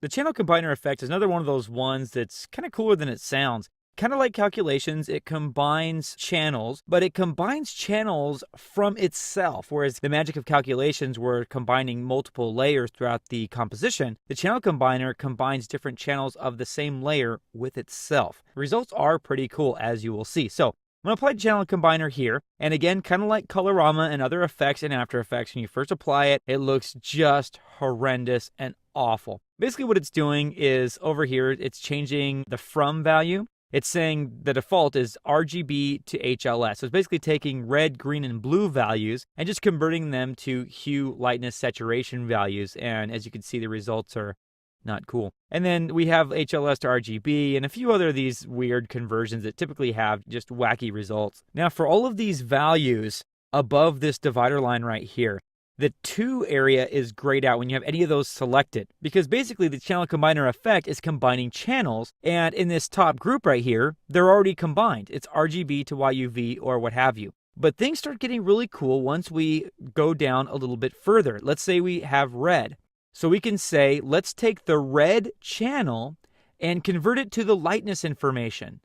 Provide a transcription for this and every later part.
The channel combiner effect is another one of those ones that's kind of cooler than it sounds. Kind of like calculations, it combines channels, but it combines channels from itself. Whereas the magic of calculations, we're combining multiple layers throughout the composition, the channel combiner combines different channels of the same layer with itself. The results are pretty cool, as you will see. So I'm going to apply channel combiner here. And again, kind of like Colorama and other effects in After Effects, when you first apply it, it looks just horrendous and awful. Basically what it's doing is over here, it's changing the from value. It's saying the default is RGB to HLS. So it's basically taking red, green, and blue values and just converting them to hue, lightness, saturation values. And as you can see, the results are not cool. And then we have HLS to RGB and a few other of these weird conversions that typically have just wacky results. Now for all of these values above this divider line right here, the 2 area is grayed out when you have any of those selected, because basically the channel combiner effect is combining channels, and in this top group right here, they're already combined. It's RGB to YUV or what have you. But things start getting really cool once we go down a little bit further. Let's say we have red. So we can say, let's take the red channel and convert it to the lightness information,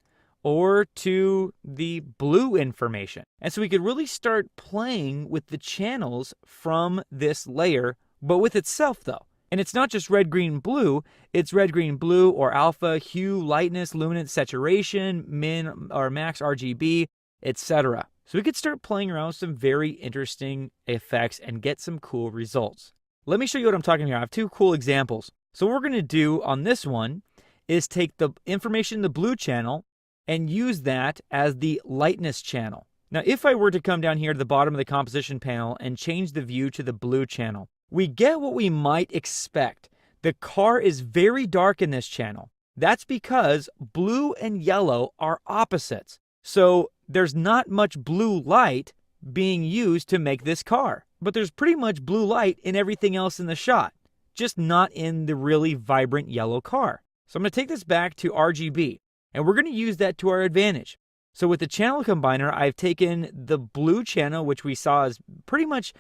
or to the blue information. And so we could really start playing with the channels from this layer, but with itself though. And it's not just red, green, blue, it's red, green, blue, or alpha, hue, lightness, luminance, saturation, min or max RGB, etc. So we could start playing around with some very interesting effects and get some cool results. Let me show you what I'm talking about. I have 2 cool examples. So what we're going to do on this one is take the information in the blue channel and use that as the lightness channel. Now, if I were to come down here to the bottom of the composition panel and change the view to the blue channel, we get what we might expect. The car is very dark in this channel. That's because blue and yellow are opposites. So there's not much blue light being used to make this car. But there's pretty much blue light in everything else in the shot, just not in the really vibrant yellow car. So I'm going to take this back to RGB. And we're going to use that to our advantage. So with the channel combiner, I've taken the blue channel, which we saw is pretty much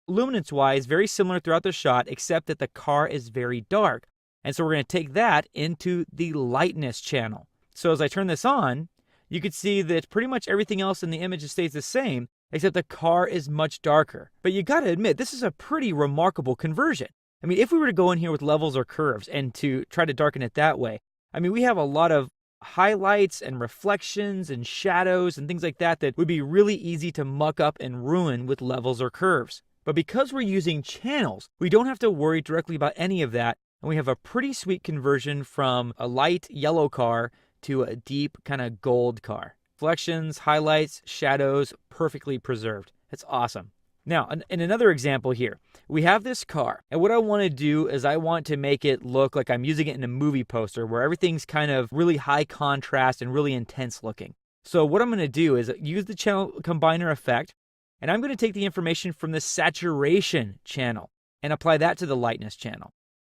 luminance-wise very similar throughout the shot, except that the car is very dark. And so we're going to take that into the lightness channel. So as I turn this on, you can see that pretty much everything else in the image stays the same, except the car is much darker. But you got to admit, this is a pretty remarkable conversion. I mean, if we were to go in here with levels or curves and to try to darken it that way, I mean, we have a lot of highlights and reflections and shadows and things like that that would be really easy to muck up and ruin with levels or curves. But because we're using channels, we don't have to worry directly about any of that, and we have a pretty sweet conversion from a light yellow car to a deep kind of gold car. Reflections, highlights, shadows, perfectly preserved. It's awesome. Now, in another example here, we have this car, and what I want to do is I want to make it look like I'm using it in a movie poster where everything's kind of really high contrast and really intense looking. So what I'm going to do is use the channel combiner effect, and I'm going to take the information from the saturation channel and apply that to the lightness channel.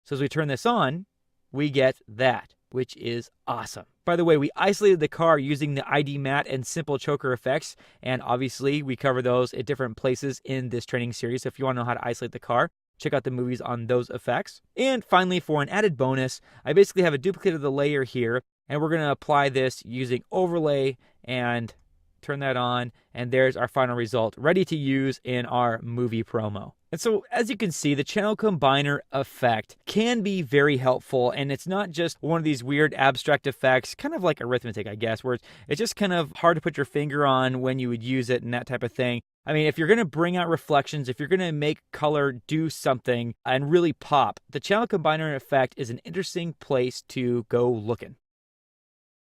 So as we turn this on, we get that, which is awesome. By the way, we isolated the car using the ID matte and simple choker effects, and obviously we cover those at different places in this training series. So if you want to know how to isolate the car, check out the movies on those effects. And finally, for an added bonus, I basically have a duplicate of the layer here, and we're going to apply this using overlay and turn that on, and there's our final result, ready to use in our movie promo. And so, as you can see, the channel combiner effect can be very helpful, and it's not just one of these weird abstract effects, kind of like arithmetic, I guess, where it's just kind of hard to put your finger on when you would use it and that type of thing. I mean, if you're going to bring out reflections, if you're going to make color do something and really pop, the channel combiner effect is an interesting place to go looking.